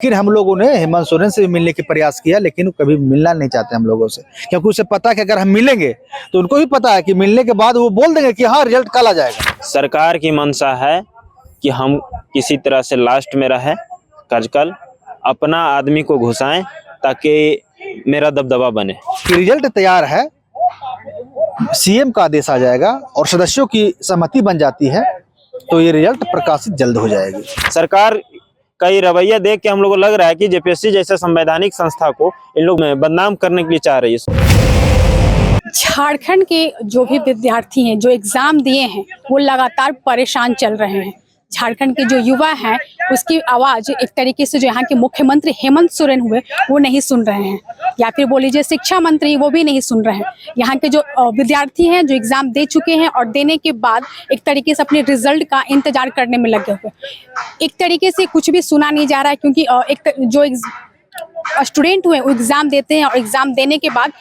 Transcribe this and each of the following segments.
लेकिन हम लोगों ने हेमंत सोरेन से भी मिलने के प्रयास किया, लेकिन वो कभी मिलना नहीं चाहते हम लोगों से, क्योंकि उसे पता है कि अगर हम मिलेंगे तो उनको भी पता है कि मिलने के बाद वो बोल देंगे कि हाँ रिजल्ट कल आ जाएगा। सरकार की मंशा है कि हम किसी तरह से लास्ट में रहे कल अपना आदमी को घुसाएं ताकि मेरा दबदबा बने। रिजल्ट तैयार है, सीएम का आदेश आ जाएगा और सदस्यों की सहमति बन जाती है तो ये रिजल्ट प्रकाशित जल्द हो जाएगी। सरकार का ये रवैया देख के हम लोगों को लग रहा है कि जेपीएससी जैसे संवैधानिक संस्था को इन लोग बदनाम करने के लिए चाह रही है। झारखंड के जो भी विद्यार्थी हैं जो एग्जाम दिए हैं वो लगातार परेशान चल रहे हैं। झारखंड के जो युवा हैं उसकी आवाज एक तरीके से जो यहाँ के मुख्यमंत्री हेमंत सोरेन हुए वो नहीं सुन रहे हैं, या फिर बोल लीजिए शिक्षा मंत्री वो भी नहीं सुन रहे हैं। यहाँ के जो विद्यार्थी हैं जो एग्जाम दे चुके हैं और देने के बाद एक तरीके से अपने रिजल्ट का इंतजार करने में लगे हुए, एक तरीके से कुछ भी सुना नहीं जा रहा है, क्योंकि जो स्टूडेंट हुए वो एग्जाम देते हैं और एग्जाम देने के बाद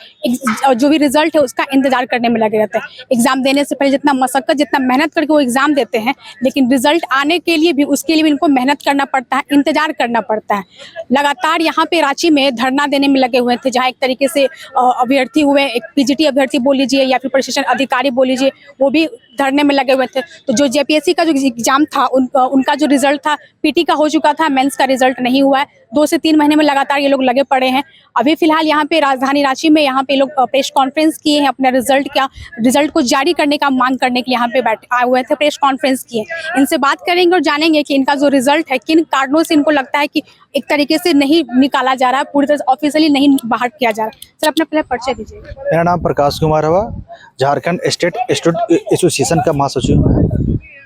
जो भी रिजल्ट है उसका इंतजार करने में लगे रहते हैं। एग्जाम देने से पहले जितना मशक्कत जितना मेहनत करके वो एग्जाम देते हैं, लेकिन रिजल्ट आने के लिए भी उसके लिए भी इनको मेहनत करना पड़ता है, इंतजार करना पड़ता है। लगातार यहाँ पे रांची में धरना देने में लगे हुए थे, जहाँ एक तरीके से अभ्यर्थी हुए, एक पीजीटी अभ्यर्थी बोल लीजिए या फिर प्रशिक्षण अधिकारी बोल लीजिए, वो भी धरने में लगे हुए थे। तो जो जेपीएससी का जो एग्जाम था उनका जो रिजल्ट था पीटी का हो चुका था, मेंस का रिजल्ट नहीं हुआ है। 2 से 3 महीने में लगातार ये लोग लगे पड़े हैं। अभी फिलहाल यहाँ पे राजधानी रांची में यहाँ पे लोग प्रेस कॉन्फ्रेंस किए हैं, अपना रिजल्ट को जारी करने का मांग करने के लिए यहाँ पे आए हुए थे, प्रेस कॉन्फ्रेंस किए। इनसे बात करेंगे और जानेंगे कि इनका जो रिजल्ट है किन कारणों से इनको लगता है कि एक तरीके से नहीं निकाला जा रहा है, पूरी तरह से ऑफिशियली नहीं बाहर किया जा रहा है। सर अपना पहले परिचय दीजिए। मेरा नाम प्रकाश कुमार हुआ, झारखंड स्टेट स्टूडेंट एसोसिएशन का महासचिव है।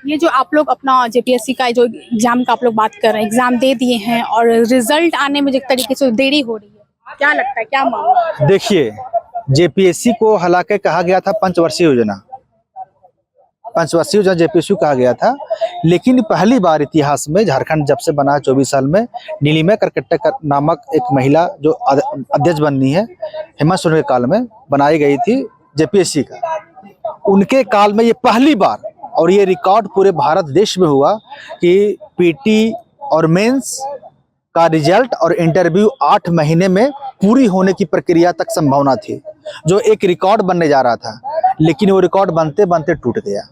ये जो आप लोग अपना जेपीएससी का जो एग्जाम का आप लोग बात कर रहे हैं, एग्जाम दे दिए हैं और रिजल्ट आने में जिस तरीके से देरी हो रही है, क्या लगता है क्या मामला? देखिए, जेपीएससी को हालांकि कहा गया था पंचवर्षीय योजना जेपीएससी कहा गया था, लेकिन पहली बार इतिहास में झारखंड जब से बना 24 साल में नीलिमा करकट्टे नामक एक महिला जो अध्यक्ष बननी है, हेमंत सोरेन के काल में बनाई गई थी जेपीएससी का, उनके काल में ये पहली बार, और ये रिकॉर्ड पूरे भारत देश में हुआ कि पीटी और मेंस का रिजल्ट और इंटरव्यू 8 महीने में पूरी होने की प्रक्रिया तक संभावना थी, जो एक रिकॉर्ड बनने जा रहा था, लेकिन वो रिकॉर्ड बनते बनते टूट गया।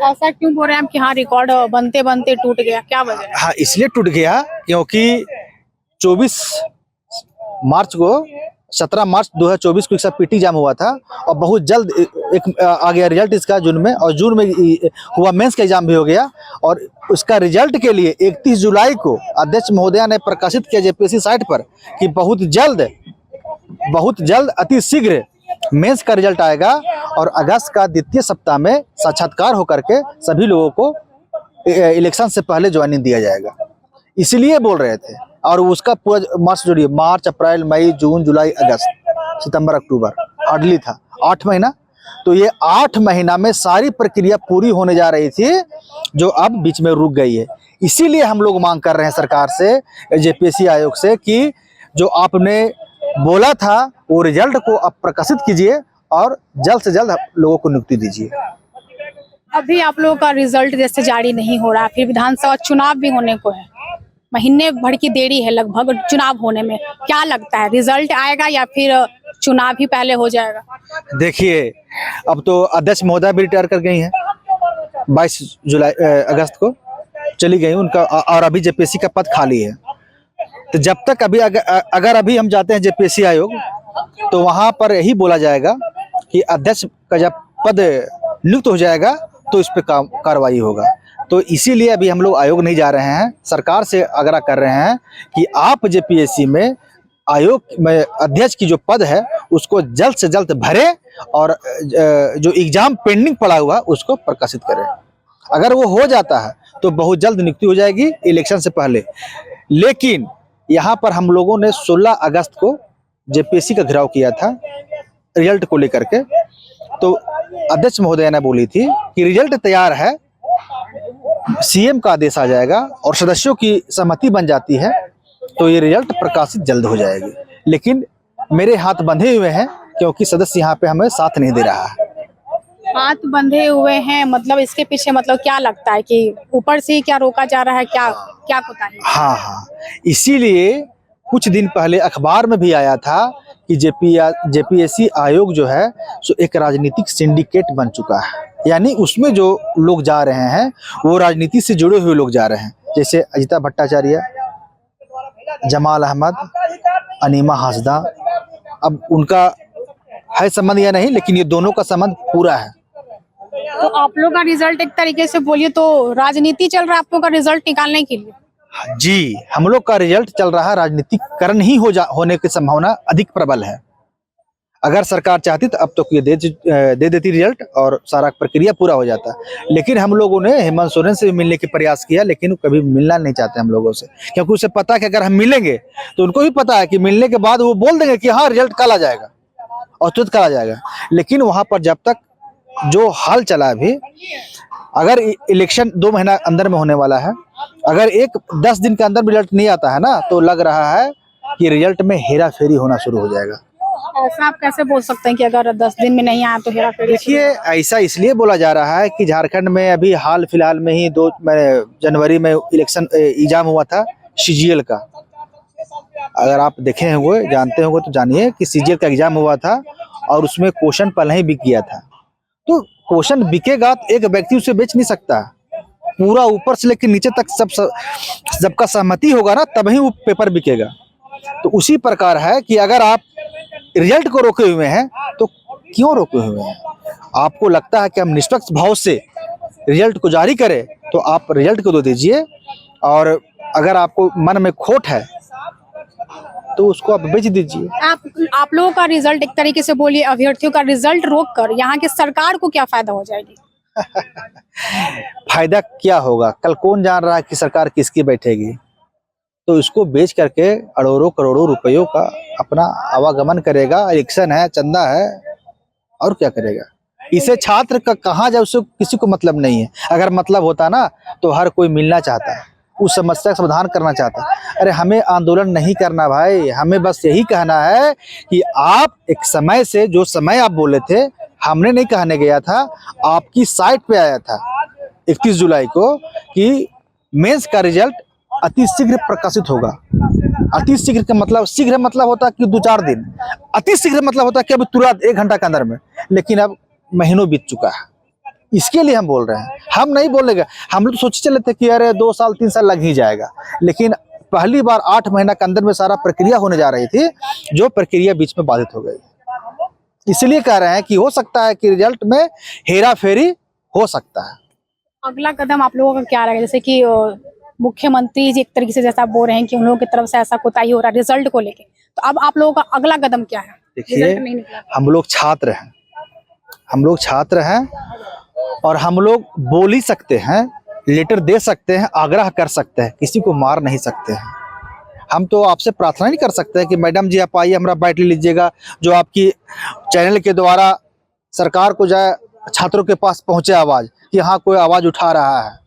ऐसा क्यों बोल रहे हैं कि हाँ रिकॉर्ड बनते बनते टूट गया, क्या वजह है? हाँ, इसलिए टूट गया क्योंकि 17 मार्च 2024 को एक पीटी एग्जाम हुआ था और बहुत जल्द एक आ गया रिजल्ट इसका जून में, और जून में हुआ मेंस का एग्जाम भी हो गया, और उसका रिजल्ट के लिए 31 जुलाई को अध्यक्ष महोदया ने प्रकाशित किया जेपीएससी साइट पर कि बहुत जल्द अति शीघ्र मेंस का रिजल्ट आएगा और अगस्त का द्वितीय सप्ताह में साक्षात्कार होकर के सभी लोगों को इलेक्शन से पहले ज्वाइनिंग दिया जाएगा, इसलिए बोल रहे थे। और उसका पूरा मार्च अप्रैल मई जून जुलाई अगस्त सितंबर अक्टूबर हार्डली था 8 महीना, तो ये 8 महीना में सारी प्रक्रिया पूरी होने जा रही थी, जो अब बीच में रुक गई है। इसीलिए हम लोग मांग कर रहे हैं सरकार से, जेपीएससी आयोग से, कि जो आपने बोला था वो रिजल्ट को आप प्रकाशित कीजिए और जल्द से जल्द लोगों को नियुक्ति दीजिए। अभी आप लोगों का रिजल्ट जैसे जारी नहीं हो रहा, फिर विधानसभा चुनाव भी होने को है, महीने भर की देरी है लगभग चुनाव होने में, क्या लगता है रिजल्ट आएगा या फिर चुनाव ही पहले हो जाएगा? देखिए, अब तो अध्यक्ष महोदया भी रिटायर कर गई हैं, 22 अगस्त को चली गई उनका, और अभी जेपीएससी का पद खाली है। तो जब तक अगर अभी हम जाते हैं जेपीएससी आयोग, तो वहां पर यही बोला जाएगा कि अध्यक्ष का जब पद नियुक्त हो जाएगा तो इस पे कार्रवाई होगा। तो इसीलिए अभी हम लोग आयोग नहीं जा रहे हैं, सरकार से आग्रह कर रहे हैं कि आप जेपीएससी में आयोग में अध्यक्ष की जो पद है उसको जल्द से जल्द भरे और जो एग्जाम पेंडिंग पड़ा हुआ उसको प्रकाशित करें। अगर वो हो जाता है तो बहुत जल्द नियुक्ति हो जाएगी इलेक्शन से पहले। लेकिन यहाँ पर हम लोगों ने 16 अगस्त को जेपीएससी का घेराव किया था रिजल्ट को लेकर के, तो अध्यक्ष महोदया ने बोली थी कि रिजल्ट तैयार है, सीएम का आदेश आ जाएगा और सदस्यों की सहमति बन जाती है तो ये रिजल्ट प्रकाशित जल्द हो जाएगी। लेकिन मेरे हाथ बंधे हुए हैं क्योंकि सदस्य यहाँ पे हमें साथ नहीं दे रहा है। हाथ बंधे हुए हैं, मतलब इसके पीछे मतलब क्या लगता है कि ऊपर से ही क्या रोका जा रहा है, क्या क्या कोताही? हाँ हाँ, इसीलिए कुछ दिन पहले अखबार में भी आया था कि जेपीएससी आयोग जो है सो एक राजनीतिक सिंडिकेट बन चुका है। यानी उसमें जो लोग जा रहे हैं वो राजनीति से जुड़े हुए लोग जा रहे हैं, जैसे अजिता भट्टाचार्य, जमाल अहमद, अनीमा हासदा। अब उनका है संबंध या नहीं, लेकिन ये दोनों का संबंध पूरा है। तो आप लोग का रिजल्ट एक तरीके से बोलिए तो राजनीति चल रहा है आप लोग का रिजल्ट निकालने के लिए? जी, हम लोग का रिजल्ट चल रहा है, राजनीतिकरण ही होने की संभावना अधिक प्रबल है। अगर सरकार चाहती तो अब तक ये दे देती रिजल्ट और सारा प्रक्रिया पूरा हो जाता। लेकिन हम लोगों ने हेमंत सोरेन से भी मिलने के प्रयास किया, लेकिन कभी मिलना नहीं चाहते हम लोगों से, क्योंकि उसे पता है कि अगर हम मिलेंगे तो उनको भी पता है कि मिलने के बाद वो बोल देंगे कि हाँ रिजल्ट कल आ जाएगा और तुरंत कल आ जाएगा। लेकिन वहां पर जब तक जो हाल चला अभी, अगर इलेक्शन 2 महीना अंदर में होने वाला है, अगर 10 दिन के अंदर रिजल्ट नहीं आता है ना, तो लग रहा है कि रिजल्ट में हेरा फेरी होना शुरू हो जाएगा। ऐसा आप कैसे बोल सकते हैं कि अगर 10 दिन में नहीं आया तो हेरा फेरी? देखिए, ऐसा इसलिए बोला जा रहा है कि झारखंड में अभी हाल फिलहाल में ही 2 जनवरी में इलेक्शन एग्जाम हुआ था सीजीएल का। अगर आप देखे होंगे, जानते होंगे तो जानिए कि सीजीएल का एग्जाम हुआ था और उसमें क्वेश्चन पहले ही बिक गया था। तो क्वेश्चन बिकेगा तो एक व्यक्ति उसे बेच नहीं सकता, पूरा ऊपर से लेकर नीचे तक सबका सहमति होगा ना, तभी वो पेपर बिकेगा। तो उसी प्रकार है कि अगर आप रिजल्ट को रोके हुए हैं तो क्यों रोके हुए हैं? आपको लगता है कि हम निष्पक्ष भाव से रिजल्ट को जारी करें तो आप रिजल्ट को दे दीजिए, और अगर आपको मन में खोट है तो उसको आप बेच दीजिए। आप लोगों का रिजल्ट एक तरीके से बोलिए, अभ्यर्थियों का रिजल्ट रोककर यहाँ की सरकार को क्या फायदा हो जाएगी? फायदा क्या होगा? कल कौन जान रहा है कि सरकार किसकी बैठेगी? तो इसको बेच करके अरबों करोड़ों रुपयों का अपना आवागमन करेगा। इलेक्शन है, चंदा है, और क्या करेगा? इसे छात्र का कहाँ जाए उससे किसी को मतलब नहीं है। अगर मतलब होता ना तो हर कोई मिलना चाहता है, उस समस्या का समाधान करना चाहता है। अरे हमें आंदोलन नहीं करना भाई, हमें बस यही कहना है कि आप एक समय से, जो समय आप बोले थे, हमने नहीं कहने गया था, आपकी साइट पे आया था 31 जुलाई को कि मेंस का रिजल्ट अति शीघ्र प्रकाशित होगा। अति शीघ्र का मतलब, शीघ्र मतलब होता है कि 2-4 दिन, अति शीघ्र मतलब होता है कि अभी तुरंत 1 घंटा के अंदर में। लेकिन अब महीनों बीत चुका है, इसके लिए हम बोल रहे हैं। हम नहीं बोलेंगे, हम लोग तो सोचे चले थे कि अरे 2 साल 3 साल लग ही जाएगा, लेकिन पहली बार 8 महीना के अंदर में सारा प्रक्रिया होने जा रही थी, जो प्रक्रिया बीच में बाधित हो गई। इसलिए कह रहे हैं कि हो सकता है कि रिजल्ट में हेरा फेरी हो सकता है। अगला कदम आप लोगों का क्या रहेगा? जैसे कि मुख्यमंत्री जी एक तरीके से जैसा बोल रहे हैं कि उन लोगों की तरफ से ऐसा कोताही हो रहा है रिजल्ट को लेके, तो अब आप लोगों का अगला कदम क्या है? देखिए, हम लोग छात्र हैं, हम लोग छात्र हैं और हम लोग बोल ही सकते हैं, लेटर दे सकते हैं, आग्रह कर सकते हैं, किसी को मार नहीं सकते हैं। हम तो आपसे प्रार्थना नहीं कर सकते हैं कि मैडम जी आप आइए, हमारा बाइट ले लीजिएगा, जो आपकी चैनल के द्वारा सरकार को जाए, छात्रों के पास पहुंचे आवाज़ कि हाँ कोई आवाज़ उठा रहा है।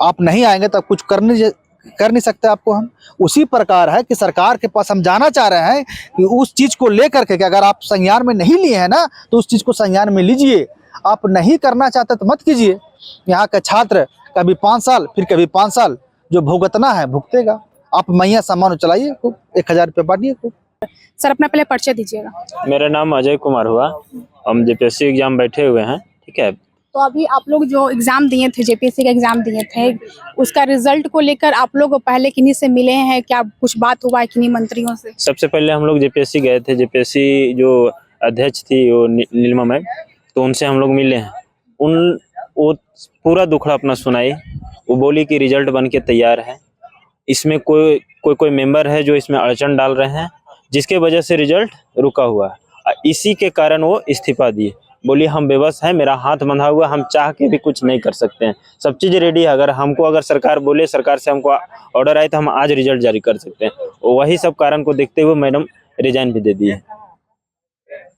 आप नहीं आएंगे तो कुछ कर नहीं सकते आपको हम। उसी प्रकार है कि सरकार के पास हम जाना चाह रहे हैं कि उस चीज़ को लेकर के, कि अगर आप संज्ञान में नहीं लिए हैं ना तो उस चीज़ को संज्ञान में लीजिए। आप नहीं करना चाहते तो मत कीजिए। यहाँ का छात्र कभी 5 साल फिर कभी 5 साल जो भुगतना है भुगतेगा। आप मैया सामान चलाइए, 1000 रुपये बांटिए। सर अपना पहले परिचय दीजिएगा। मेरा नाम अजय कुमार हुआ, हम जेपीएससी एग्जाम बैठे हुए हैं, ठीक है। तो अभी आप लोग जो एग्जाम दिए थे, जेपीएससी का एग्जाम दिए थे, उसका रिजल्ट को लेकर आप लोग पहले किन्हीं से मिले हैं? क्या कुछ बात हुआ है किन्हीं मंत्रियों से? सबसे पहले हम लोग जेपीएससी गए थे, जेपीएससी जो अध्यक्ष थी वो नीलिमा मैम, तो उनसे हम लोग मिले हैं। वो पूरा दुखड़ा अपना सुनाई। वो बोली कि रिजल्ट बन के तैयार है, इसमें कोई मेंबर है जो इसमें अड़चन डाल रहे हैं, जिसके वजह से रिजल्ट रुका हुआ है। इसी के कारण वो इस्तीफा दिए। बोली हम बेबस हैं, मेरा हाथ बंधा हुआ, हम चाह के भी कुछ नहीं कर सकते हैं, सब चीज़ रेडी है। अगर सरकार बोले, सरकार से हमको ऑर्डर आए तो हम आज रिजल्ट जारी कर सकते हैं। वही सब कारण को देखते हुए मैडम रिजाइन भी दे दी है।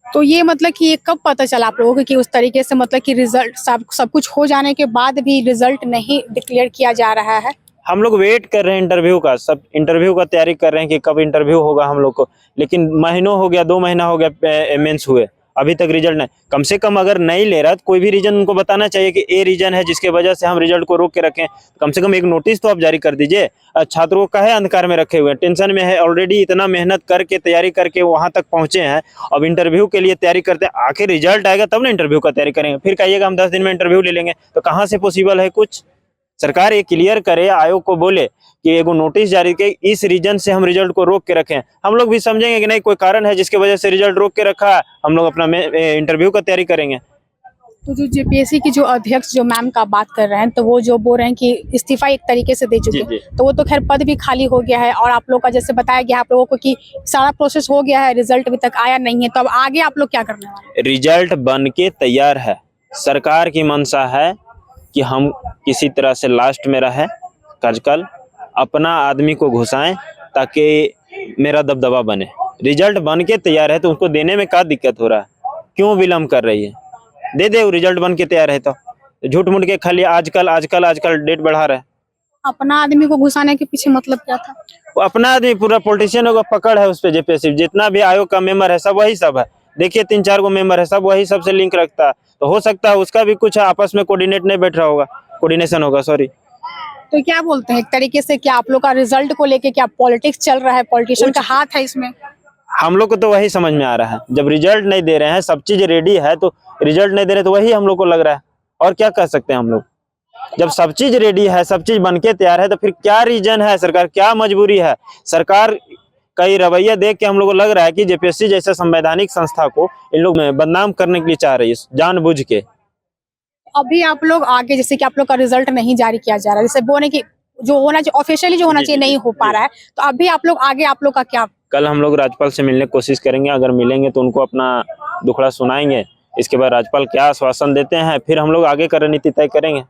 तो ये मतलब कि ये कब पता चला आप लोगों को कि उस तरीके से, मतलब कि रिजल्ट सब कुछ हो जाने के बाद भी रिजल्ट नहीं डिक्लेयर किया जा रहा है? हम लोग वेट कर रहे हैं इंटरव्यू का, सब इंटरव्यू का तैयारी कर रहे हैं कि कब इंटरव्यू होगा हम लोग को। लेकिन महीनों हो गया, 2 महीना हो गया मेंस हुए, अभी तक रिजल्ट नहीं, कम से कम अगर नहीं ले रहा तो कोई भी रीजन उनको बताना चाहिए कि ये रीजन है जिसके वजह से हम रिजल्ट को रोक के रखें। कम से कम एक नोटिस तो आप जारी कर दीजिए। छात्रों को काहे अंधकार में रखे हुए हैं, टेंशन में है, ऑलरेडी इतना मेहनत करके तैयारी करके वहां तक पहुंचे हैं, अब इंटरव्यू के लिए तैयारी करते हैं, आखिर रिजल्ट आएगा तब ना इंटरव्यू का तैयारी करेंगे, फिर कहिएगा हम 10 दिन में इंटरव्यू ले लेंगे, तो कहाँ से पॉसिबल है। कुछ सरकार ये क्लियर करे, आयोग को बोले कि एगो नोटिस जारी के इस रीजन से हम रिजल्ट को रोक के रखें, हम लोग भी समझेंगे कि नहीं कोई कारण है जिसके वजह से रिजल्ट रोक के रखा है, हम लोग अपना इंटरव्यू का तैयारी करेंगे। तो जो जेपीएससी की जो अध्यक्ष जो मैम का बात कर रहे हैं, तो वो जो बोल रहे हैं कि इस्तीफा एक तरीके से दे चुके जी, हैं, तो वो तो खैर पद भी खाली हो गया है, और आप लोग का जैसे बताया गया आप लोगों को कि सारा प्रोसेस हो गया है, रिजल्ट अभी तक आया नहीं है, तो अब आगे आप लोग क्या करने वाले हैं? रिजल्ट बन के तैयार है, सरकार की मंशा है कि हम किसी तरह से लास्ट में रहे कार्यकाल, अपना आदमी को घुसाएं ताकि मेरा दबदबा बने। रिजल्ट बन के तैयार है तो उसको देने में क्या दिक्कत हो रहा है, क्यों विलम्ब कर रही है, दे दे, रिजल्ट बन के तैयार है तो झूठ मूठ के खाली आजकल डेट बढ़ा रहा है। अपना आदमी को घुसाने के पीछे मतलब क्या था? वो अपना आदमी पूरा पॉलिटिशियन होगा, पकड़ है उस पे जेपीएससी, जितना भी आयोग का मेंबर है सब वही सब है, देखिए 3-4 गो मेंबर है, सब वही सबसे लिंक रखता है, तो हो सकता है उसका भी कुछ आपस में कोऑर्डिनेट नहीं बैठ रहा होगा, कोऑर्डिनेशन होगा, सॉरी। तो क्या बोलते हैं एक तरीके से, क्या आप लोग का रिजल्ट को लेके क्या पॉलिटिक्स चल रहा है, पॉलिटिशियन का हाथ है इसमें? हम लोग को तो वही समझ में आ रहा है, जब रिजल्ट नहीं दे रहे हैं, सब चीज रेडी है तो रिजल्ट नहीं दे रहे तो वही हम लोग को लग रहा है, और क्या कह सकते हैं हम लोग। जब सब चीज रेडी है, सब चीज बन के तैयार है, तो फिर क्या रीजन है, सरकार क्या मजबूरी है। सरकार का ये रवैया देख के हम लोग को लग रहा है कि जेपीएससी जैसा संवैधानिक संस्था को इन लोग बदनाम करने के लिए चाह रही है, जानबूझ के। अभी आप लोग आगे, जैसे कि आप लोग का रिजल्ट नहीं जारी किया जा रहा है, जैसे बोले कि जो होना चाहिए ऑफिशियली जो होना चाहिए नहीं हो पा रहा है, तो अभी आप लोग आगे आप लोग का क्या? कल हम लोग राज्यपाल से मिलने की कोशिश करेंगे, अगर मिलेंगे तो उनको अपना दुखड़ा सुनाएंगे, इसके बाद राज्यपाल क्या आश्वासन देते हैं फिर हम लोग आगे का रणनीति तय करेंगे।